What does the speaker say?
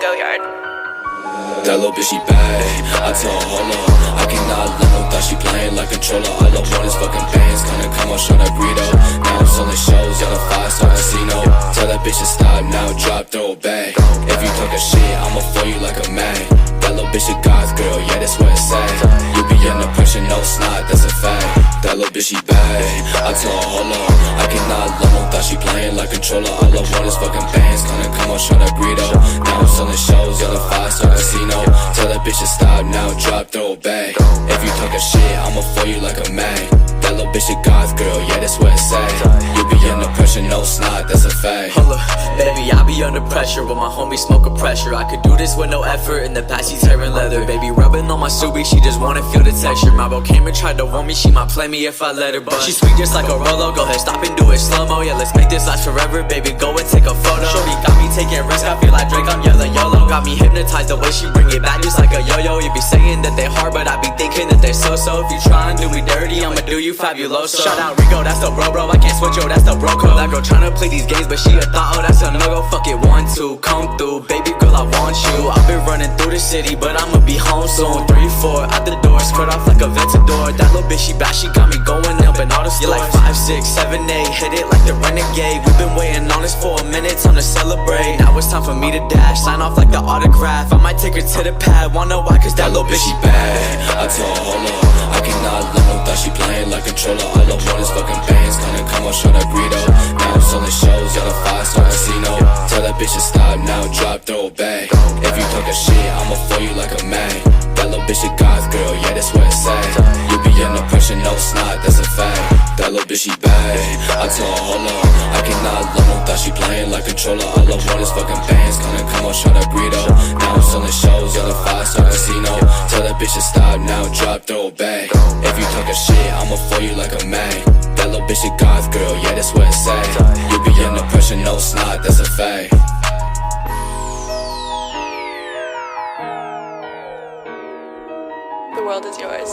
go yard. That little bitch, she bad. I tell her, hold up, I cannot let no thought she playing like controller. All I want is fucking bands, kinda come on, show that burrito. Now I'm selling shows at a 5-star casino. Tell that bitch to stop now, drop, throw it back. If you talk a shit, I'ma throw you like a mag. That little bitch a goth girl, yeah, that's what it's at. You be under pressure, no snot, that's a fact. That little bitch, she bad. I tell her, hold up, I cannot let no thought she playing like controller. All I want is fucking bands, kinda come on, show that burrito. Now I'm selling shows at a 5-star casino. Tell that bitch to stop now, drop, throw it back. If you talk a shit, I'ma throw you like a mag. That little bitch a goth girl, yeah, that's what it's at. You be under pressure, no snot, that's a fact. Hold up, baby, I be under pressure with my homie smoking pressure. I could do this with no effort. In the past, she's tearing leather. Baby, rubbing on my Subi, she just wanna feel the texture. My bro came and tried to warn me, she might play me if I let her. But she's sweet just like a Rolo. Go ahead, stop and do it slow-mo. Yeah, let's make this last forever, baby. Go and take a photo. Shorty got me taking risks, I feel like Drake, I'm yelling YOLO. Got me hypnotized the way she bring it back just like a yo-yo. You be saying that they hard, but I be thinking that they so-so. If you try and do me dirty, I'ma do you fabuloso. Shout out Rico, that's the bro, I can't switch, yo, that's the bro code. That girl tryna play these games, but she a thought, oh, that's a no-go. Fuck it, 1, 2, come through, baby girl, I want you. I've been running through the city, but I'ma be home soon. 3, 4, out the door, skirt off like a Ventador. That little bitch, she bad, she got me going up in all the stores. You're like 5, 6, 7, 8, hit it like the renegade. We've been waiting on this for a minute, time to celebrate. Now it's time for me to dash, sign off like the autograph. I might take her to the pad, wanna why, cause that little bitch, she bad. I tell her, hold up, I cannot let no thought she playing like controller. All I want is fucking bands, kinda come on, show that burrito. Now I'm selling shows at a 5-star casino. Tell that bitch to stop now, drop, throw it back. If you talk a shit, I'ma throw you like a mag. That little bitch a goth girl, yeah, that's what it's at. You be under pressure, no snot, that's a fact. That little bitch, she bad. I tell her, hold up, I cannot let no thought she playing like controller. All I want is fucking bands, kinda come on, show that burrito. Now I'm selling shows at a 5-star casino. Tell that bitch to stop now, drop, throw it back. If you talk a shit, I'ma throw you like a mag. That little bitch a goth girl, yeah, that's what it's at. You be under pressure, no snot, that's a fact. The world is yours.